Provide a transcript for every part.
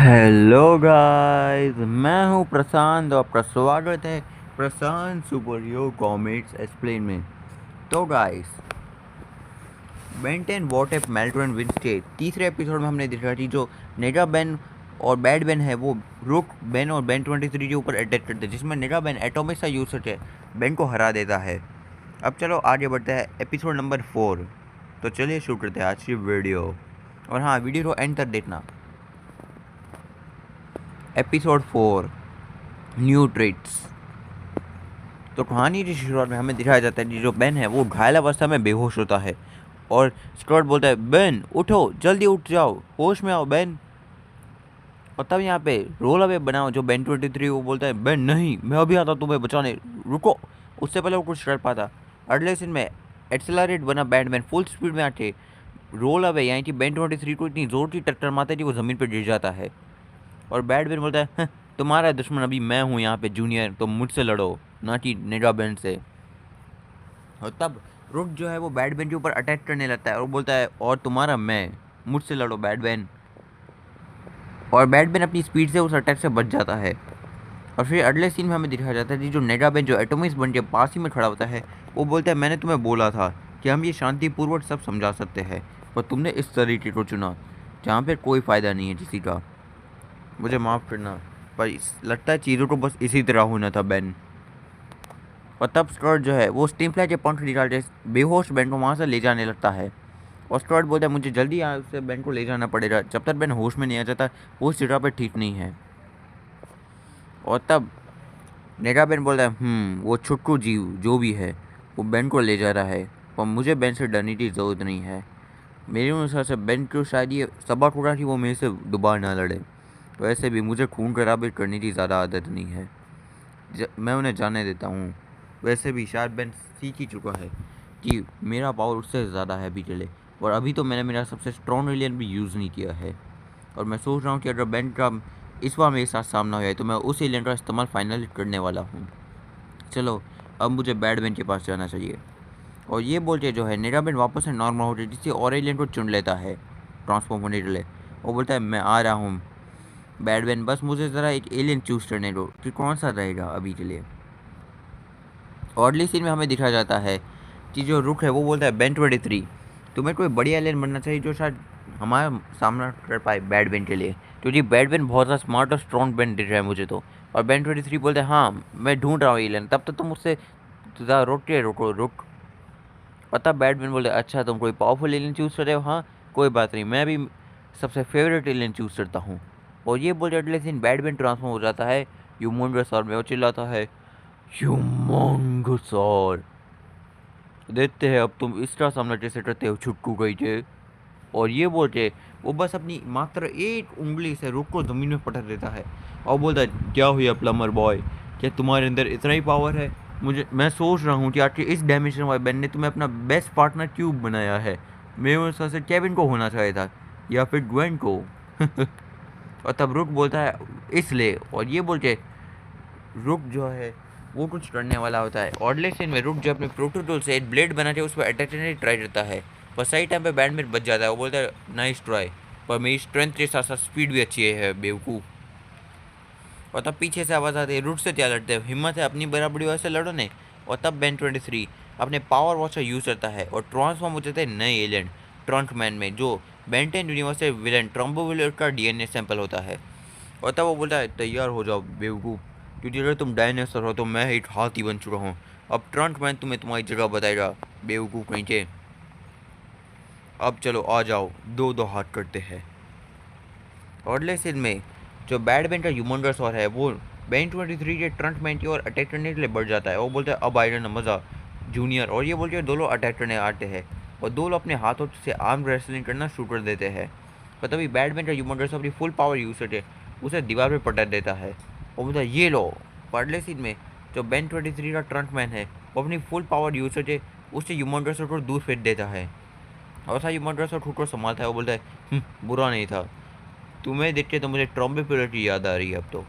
Hello guys, मैं हूं प्रशांत और आपका स्वागत है प्रशांत सुपर हीरो कॉमिक्स एक्सप्लेन में। तो गाइस, बेन 10 वॉट एफ मेल्टन विंस्टे तीसरे एपिसोड में हमने देखा थी जो नेगा बेन और बैड बेन है वो रुक बेन और बेन 23 के ऊपर अटैक करते हैं, जिसमें नेगा बेन एटॉमिक सा यूज करके बेन को हरा देता है। अब चलो आगे बढ़ते हैं एपिसोड नंबर 4। तो चलिए शुरू करते हैं आज की वीडियो। और हाँ, वीडियो को एंड तक देखना। Episode 4, new ट्रिट्स। तो कहानी की शुरुआत में हमें दिखाया जाता है कि जो बेन है वो घायल अवस्था में बेहोश होता है और स्कॉट बोलता है, बेन उठो, जल्दी उठ जाओ, होश में आओ बेन। और तब यहाँ पे रोल अवे बनाओ जो बेन 23 वो बोलता है, बेन नहीं, मैं अभी आता तुम्हें बचाने, रुको। उससे पहले वो कुछ कर पाता। अगले सीन में एक्सेलरेट बना बैटमैन फुल स्पीड में आके रोल अवे यानी कि बेन 23 को इतनी जोर की टक्कर मारता है कि वो ज़मीन पर गिर जाता है। और बैटमैन बोलता है, "हाँ, तुम्हारा दुश्मन अभी मैं हूँ यहाँ पे जूनियर, तो मुझसे लड़ो, ना कि नेगा बेन से।" और तब रुक जो है वो बैटमैन के ऊपर अटैक करने लगता है और बोलता है, और तुम्हारा मैं, मुझसे लड़ो बैटमैन। और बैटमैन अपनी स्पीड से उस अटैक से बच जाता है। और फिर अगले सीन में हमें दिखाया जाता है कि जो नेगा बेन जो एटोमिक्स बन के पास ही में खड़ा होता है वो बोलता है, मैंने तुम्हें बोला था कि हम ये शांतिपूर्वक सब समझा सकते हैं, पर तुमने इस तरीके को चुना जहाँ पे कोई फ़ायदा नहीं है किसी का। मुझे माफ़ करना, पर लगता है चीज़ों को बस इसी तरह होना था बेन। और तब स्कॉट जो है वो स्टीम फ्लाई के पंख निकालते बेहोश बेन को वहाँ से ले जाने लगता है। और स्कॉट बोलता है, मुझे जल्दी यहाँ से बेन को ले जाना पड़ेगा, जब तक बेन होश में नहीं आ जाता वो इस जगह पर ठीक नहीं है। और तब नेगा बेन बोलता है, वो छुटकू जीव जो भी है वो बेन को ले जा रहा है, पर मुझे बेन से डरने की ज़रूरत नहीं है। मेरे अनुसार से बेन को शायद ये सबक होगा कि वो मेरे से दोबारा ना लड़े। वैसे भी मुझे खून खराबे करने की ज़्यादा आदत नहीं है, मैं उन्हें जाने देता हूँ। वैसे भी शायद बेन सीख ही चुका है कि मेरा पावर उससे ज़्यादा है अभी चले, और अभी तो मैंने मेरा सबसे स्ट्रॉन्ग एलियन भी यूज़ नहीं किया है। और मैं सोच रहा हूँ कि अगर बेन का इस बार मेरे साथ सामना हो जाए तो मैं उस एलियन का इस्तेमाल फाइनली करने वाला हूँ। चलो, अब मुझे बैटमैन के पास जाना चाहिए। और ये बोल के जो है नेगा बेन वापस से नॉर्मल हो जाए, जिससे और एलियन को चुन लेता है ट्रांसफॉर्म होने के लिए। वो बोलता है, मैं आ रहा हूँ बैटमैन, बस मुझे ज़रा एक एलियन चूज़ करने दो कि कौन सा रहेगा अभी के लिए। और अगली सीन में हमें दिखाया जाता है कि जो रुक है वो बोलता है, बेन 23, तुम्हें कोई बढ़िया एलियन बनना चाहिए जो शायद हमारा सामना कर पाए बैटमैन के लिए, क्योंकि बैटमैन बहुत ज़्यादा स्मार्ट और स्ट्रॉन्ग बेन दिख रहा है मुझे तो। और बेन 23 बोलते हैं, हाँ मैं ढूंढ रहा हूँ एलियन, तब तक तुम मुझसे ज़्यादा रुक। और तब बैटमैन बोलते, अच्छा तुम कोई पावरफुल एलियन चूज़ कर रहे हो, हाँ कोई बात नहीं, मैं भी सबसे फेवरेट एलियन चूज़ करता हूँ। और ये बोलते अगले दिन बैटमैन ट्रांसफॉर्म हो जाता है ह्यूमंगस और में, वो चिल्लाता है, ह्यूमंगस और देखते हैं अब तुम इसका सामना कैसे करते हो छुटकू गई थे। और ये बोल के वो बस अपनी मात्र एक उंगली से रुक को ज़मीन में पटक देता है और बोलता है, क्या हुआ प्लम्बर बॉय, क्या तुम्हारे अंदर इतना ही पावर है? मैं सोच रहा हूँ कि आखिर इस डायमेंशन वाले बैन ने तुम्हें अपना बेस्ट पार्टनर क्यों बनाया है? मेरे हिसाब से केविन को होना चाहिए था, या फिर ग्वेन को। और तब रुक बोलता है, इसलिए। और ये बोल के रुक जो है वो कुछ करने वाला होता है। ऑर्डले सीन में रुक जो अपने प्रोटोटोल से एक ब्लेड बना के उस पर अटैक करने की ट्राई करता है, पर सही टाइम पे बैटमैन बच जाता है। वो बोलता है, नाइस ट्राई, पर मेरी स्ट्रेंथ के साथ साथ स्पीड भी अच्छी है बेवकूफ़। और तब पीछे से आवाज़ आती है, रुक से क्या लड़ते हो, हिम्मत है अपनी बराबरी वैसे लड़ो ने। और तब बेन 23 अपने पावर वॉच का यूज़ करता है और ट्रांसफॉर्म हो जाते हैं नए एलियन ट्रंकमैन में, जो बेंटेन यूनिवर्स से विलन ट्रम्बोविलर का डीएनए सैंपल होता है। और तब वो बोलता है, तैयार हो जाओ बेवकूफ़, क्योंकि अगर तुम डायनासोर हो तो मैं एक हाथी बन चुका हूँ। अब ट्रंकमैन तुम्हें तुम्हारी जगह बताएगा बेवकूफ़ कहीं के। अब चलो आ जाओ, दो दो हाथ करते हैं। और अगले सीन में जो बैटमैन का ह्यूमंगस और है वो बेन 23 के ट्रंकमैन की ओर अटैक करने के लिए बढ़ जाता है। वो बोलता है, अब आएगा मज़ा जूनियर। और ये बोलते हैं दोनों अटैक करने आते हैं और दोनों अपने हाथों से आर्म रेसलिंग करना शुरू कर देते हैं। पर तभी बैटमैन का ह्यूमंगस अपनी फुल पावर यूज़ करके उसे दीवार पर पटक देता है और बोलता है, ये लो। पर अगले सीन में जो बेन 23 का ट्रंकमैन है वो अपनी फुल पावर यूज़ करके उससे ह्यूमंगस को दूर फेंक देता है। और सा ह्यूमंगस खुद को संभालता है। वो बोलता है, बुरा नहीं था, तुम्हें देख के तो मुझे ट्रॉम्बे पिलर की याद आ रही है अब तो,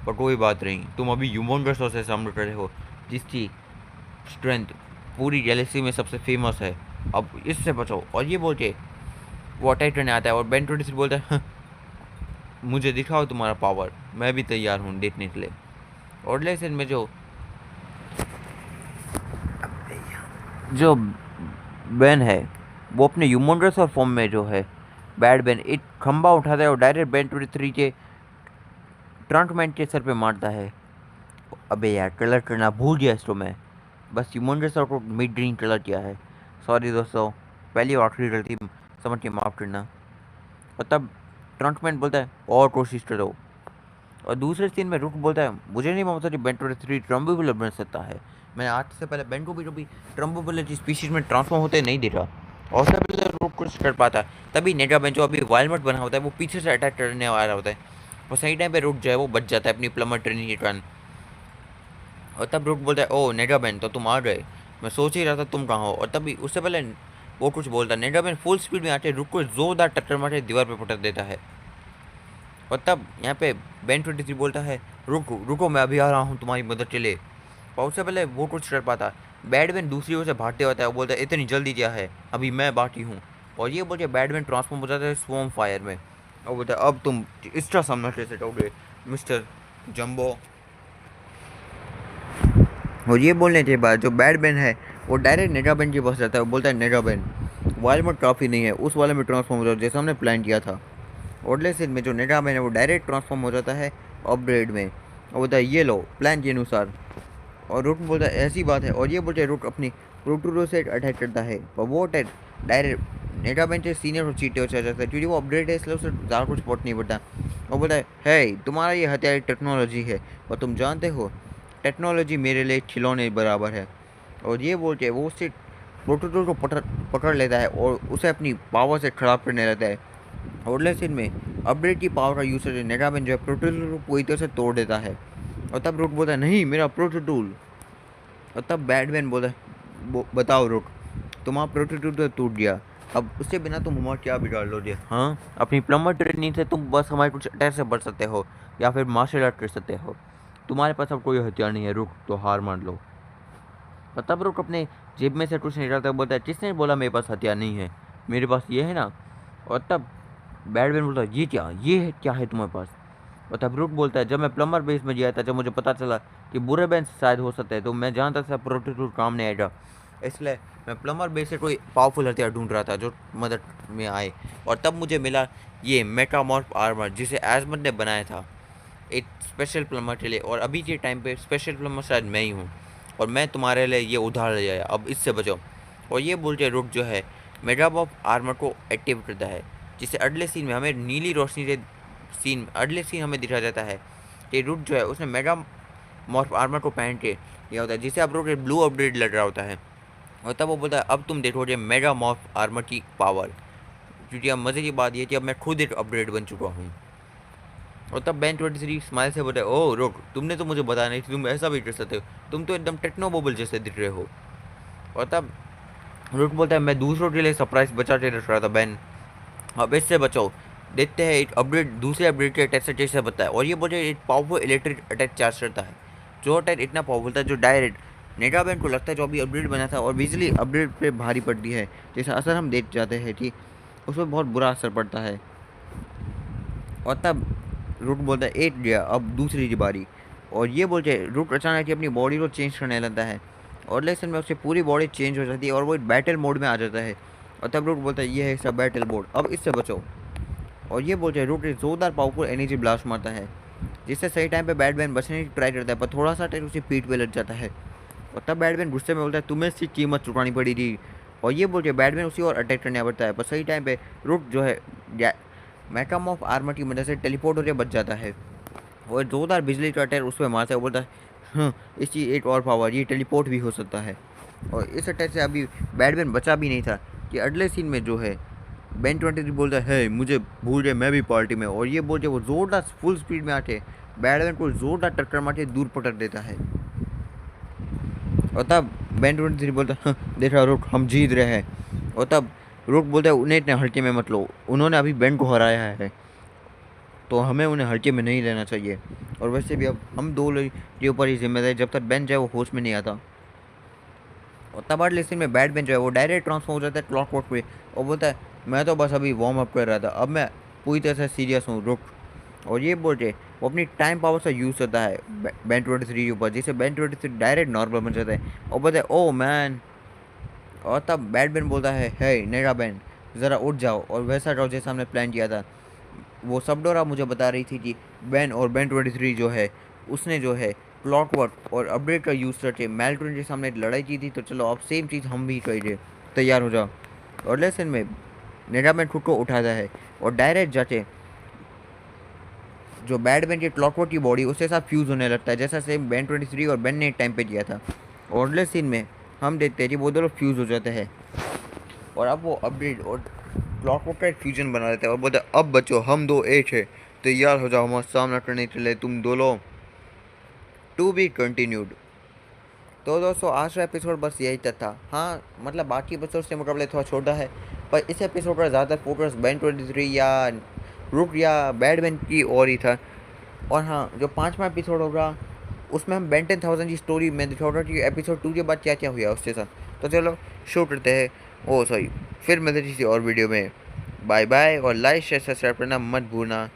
पर कोई बात नहीं, तुम अभी ह्यूमंगस से सामने खड़े हो जिसकी स्ट्रेंथ पूरी गैलेक्सी में सबसे फेमस है, अब इससे बचो। और ये बोल के वो अटैक करने आता है और बेन 23 बोलता है, मुझे दिखाओ तुम्हारा पावर, मैं भी तैयार हूँ देखने के लिए। और लेसन में जो बेन है वो अपने ह्यूमंगस और फॉर्म में जो है बैड बेन एक खंबा उठाता है और डायरेक्ट बेन 23 के ट्रंकमैन के सर पे मारता है। अबे यार कलर करना भूल गया इसको मैं, बस ह्यूमंगस और को मिड ग्रीन कलर किया है। सॉरी दोस्तों, पहली और आखिरी गलती समझ के माफ़ करना। और तब ट्रंकमैन बोलता है और कोशिश करो। और दूसरे सीन में रुक बोलता है मुझे नहीं मालूम था कि बेन 23 ट्रम्बोबुलर बन सकता है। मैंने आज से पहले बेन को भी कभी ट्रम्बोबुलर की स्पीशीज में ट्रांसफॉर्म होते नहीं देखा। और उससे पहले रुक कुछ कर पाता, तभी नेगा बेन जो अभी वायलमट बना होता है वो पीछे से अटैक करने वाला होता है। और सही टाइम पे रुक जो है वो बच जाता है अपनी प्लमर ट्रेनिंग के कारण। और तब रुक बोलता है ओ नेगा बेन तो तुम आ गए, मैं सोच ही रहा था तुम कहाँ हो। और तभी उससे पहले वो कुछ बोलता है, नेगा बेन फुल स्पीड में आके रुक को जोरदार टक्कर मार दीवार पर पटक देता है। और तब यहाँ पे बेन 23 बोलता है रुको रुको मैं अभी आ रहा हूँ तुम्हारी मदद के लिए। और उससे पहले वो कुछ कर पाता, बैडमैन दूसरी ओर से भागते होता है। वो बोलता है इतनी जल्दी क्या है, अभी मैं बाकी हूँ। और ये बोल के बैडमैन ट्रांसफॉर्म हो जाता है स्वॉर्म फायर में। और बोलता है अब तुम इसका सामना कैसे करोगे मिस्टर जंबो। और ये बोलने के बाद जो बैडमैन है वो डायरेक्ट नेगाबेन के पास जाता है। वो बोलता है नेगाबेन वाले में काफ़ी नहीं है, उस वाले में ट्रांसफॉर्म हो जाता है जैसा हमने प्लान किया था। ओडले सीन में जो नेगाबेन है वो डायरेक्ट ट्रांसफॉर्म हो जाता है अपग्रेड में। और बोलता है ये लो प्लान के अनुसार। और रूट बोलता है ऐसी बात है। और ये बोलते हैं रूट अपनी प्रोटूरो से अटैक करता है, पर वो अटैक डायरेक्ट नेगाबेन से सीनियर और चीटे हो जाता है क्योंकि वो अपग्रेड है इसलिए उसे ज़्यादा कुछ सपोर्ट नहीं पड़ता। और बोलता है तुम्हारा ये हथियार टेक्नोलॉजी है और तुम जानते हो टेक्नोलॉजी मेरे लिए खिलौने बराबर है। और ये बोल के वो उससे प्रोटोटोल को पकड़ लेता है और उसे अपनी पावर से ख़राब करने लगता है। और लेकिन में अपग्रेड की पावर का यूज़ करके नेगाबेन जो है प्रोटोटोल को पूरी तरह से तोड़ देता है। और तब रुक बोलता है नहीं मेरा प्रोटोटोल। और तब बैटमैन बोलता है बताओ रुक, तुम्हारा प्रोटोटोल तो टूट गया, अब उससे बिना तुम हमारा क्या बिगाड़ लोगे। हाँ, अपनी प्लम्बर ट्रेनिंग से तुम बस हमारे कुछ अटैक से बच सकते हो या फिर मार्शल आर्ट कर सकते हो, तुम्हारे पास अब कोई हथियार नहीं है, रुक तो हार मान लो। और तब रुक अपने जेब में से कुछ निकालता है, बोलता है किसने बोला मेरे पास हथियार नहीं है, मेरे पास ये है ना। और तब बैटमैन बोलता है ये क्या है तुम्हारे पास। और तब रुक बोलता है जब मैं प्लम्बर बेस में गया था, जब मुझे पता चला कि बुरे बैंक शायद हो सकते हैं, तो मैं जानता था प्रोटोटूल काम नहीं आएगा, इसलिए मैं प्लम्बर बेस से कोई पावरफुल हथियार ढूंढ रहा था जो मदद में आए। और तब मुझे मिला ये मेटामॉर्फ आर्मर जिसे एजमंड ने बनाया था एक स्पेशल प्लम्बर के लिए। और अभी के टाइम पे स्पेशल प्लम्बर शायद मैं ही हूँ और मैं तुम्हारे लिए ये उधार ले आया, अब इससे बचो। और ये बोल के रुक जो है मेटामॉर्फ आर्मर को एक्टिव करता है, जिसे अगले सीन में हमें नीली रोशनी से अगले सीन हमें दिखाया जाता है कि रूट जो है उसने मेगा मॉर्फ आर्मर को पहन के लिया होता है, जिसे अब रूट ब्लू अपग्रेड लग रहा होता है। और तब वो बोलता है अब तुम देखोगे मेगा मॉर्फ आर्मर की पावर, क्योंकि अब मज़े की बात यह कि अब मैं खुद एक अपग्रेड बन चुका हूँ। और तब बैन 23 स्माइल से बोलता है ओह रुक, तुमने तो मुझे बताया नहीं, तुम ऐसा भी कर सकते हो, तुम तो एकदम टेक्नो बोबल जैसे दिख रहे हो। और तब रूट बोलता है मैं दूसरों के लिए सरप्राइज बचा के रख रहा था बैन, अब इससे बचाओ, देखते हैं एक अपग्रेड दूसरे अपग्रेड के अटैक से कैसे बता है। और ये बोलते एक पावरफुल इलेक्ट्रिक अटैक चार्ज करता है, जो अटैक इतना पावरफुल था जो डायरेक्ट नेगाबैन को लगता है जो अभी अपग्रेड बना था और बिजली अपग्रेड पे भारी पड़ती है, जैसा असर हम देख जाते हैं कि उस पर बहुत बुरा असर पड़ता है। और तब रूट बोलता है एट गया, अब दूसरी की बारी। और ये बोलते रूट अचानक कि अपनी बॉडी को चेंज करने लगता है और लेसन में उससे पूरी बॉडी चेंज हो जाती है और वो बैटल मोड में आ जाता है। और तब रूट बोलता है ये है सब बैटल मोड, अब इससे बचो। और ये बोलते हैं रूट जोरदार पावरफुल एनर्जी ब्लास्ट मारता है, जिससे सही टाइम पे बैटमैन बचने की ट्राई करता है, पर थोड़ा सा टाइम उसी पीठ पे लग जाता है। और तब बैटमैन गुस्से में बोलता है तुम्हें इसकी कीमत चुकानी पड़ी थी। और ये बोलते बैटमैन उसी और अटैक करने पड़ता है, पर सही टाइम पे रूट जो है मैकम ऑफ आर्मर की मदद से टेलीपोर्ट होकर बच जाता है और जोरदार बिजली का अटैक उस पर मारता है। बोलता है हाँ इसकी एक और पावर, ये टेलीपोर्ट भी हो सकता है। और इस अटैक से अभी बैटमैन बचा भी नहीं था कि अगले सीन में जो है बैन 23 बोलता है मुझे भूल गए मैं भी पार्टी में। और ये बोल के वो जोरदार फुल स्पीड में आके बैटमैन को जोरदार टक्कर मार के दूर पटक देता है। और तब बैन 23 बोलता है देखा रुक हम जीत रहे हैं। और तब रुक बोलता है उन्हें इतने हल्के में मत लो, उन्होंने अभी बैन को हराया है तो हमें उन्हें हल्के में नहीं लेना चाहिए। और वैसे भी अब हम दो लोग के ऊपर ही जिम्मेदारी, जब तक बैन जाए वो होश में नहीं आता। और तब अगले सीन में बैटमैन जो है वो डायरेक्ट ट्रांसफॉर्म हो जाता है क्लॉक वर्क पे और बोलता है मैं तो बस अभी वार्म अप कर रहा था, अब मैं पूरी तरह से सीरियस हूँ रुक। और ये बोल रहे वो अपनी टाइम पावर से यूज़ करता है बैन 23 के ऊपर, जिससे बैन 23 डायरेक्ट नॉर्मल बन जाता है और बोलता है ओ मैन। और तब बैड बैन बोलता है हे नेरा बैन, ज़रा उठ जाओ और वैसा रहो जैसा हमने प्लान किया था। वो सब डोरा मुझे बता रही थी कि बैन और बैन 23 जो है उसने जो है क्लॉकवर्क और अपडेट का यूज़ करके मेल्टन के सामने लड़ाई की थी, तो चलो अब सेम चीज़ हम भी करें, तैयार हो जाओ। और लेसन में नेरा बैन खुद को उठाता है और डायरेक्ट जाके जो बैटमैन की क्लॉकवर्क की बॉडी उसके साथ फ्यूज़ होने लगता है, जैसा सेम बैन 23 और बैन ने एक टाइम पे किया था। और अगले सीन में हम देखते हैं कि वो दोनों फ्यूज़ हो जाते हैं और अब वो अपडेट और क्लॉकवर्क का एक फ्यूजन बना देते हैं और बोलते हैं अब बच्चों हम दो एक है, तैयार हो जाओ हमारा सामना करने के लिए तुम दोनों। To be continued. तो दोस्तों आज का एपिसोड बस यही तक था। हाँ मतलब बाकी एपिसोड से मुकाबले थोड़ा छोटा है, पर इस एपिसोड पर ज़्यादा फोकस बैन 23 या रुक या बैडमैन की और ही था। और हाँ जो 5वां एपिसोड होगा उसमें हम बेन 10,000 की स्टोरी में दिखाऊंगा कि एपिसोड 2 के बाद क्या क्या हुआ उसके साथ। तो चलो शो करते हैं। ओ सॉरी, फिर मिलते किसी और वीडियो में। बाय बाय और लाइक शेयर सब्सक्राइब करना मत भूलना।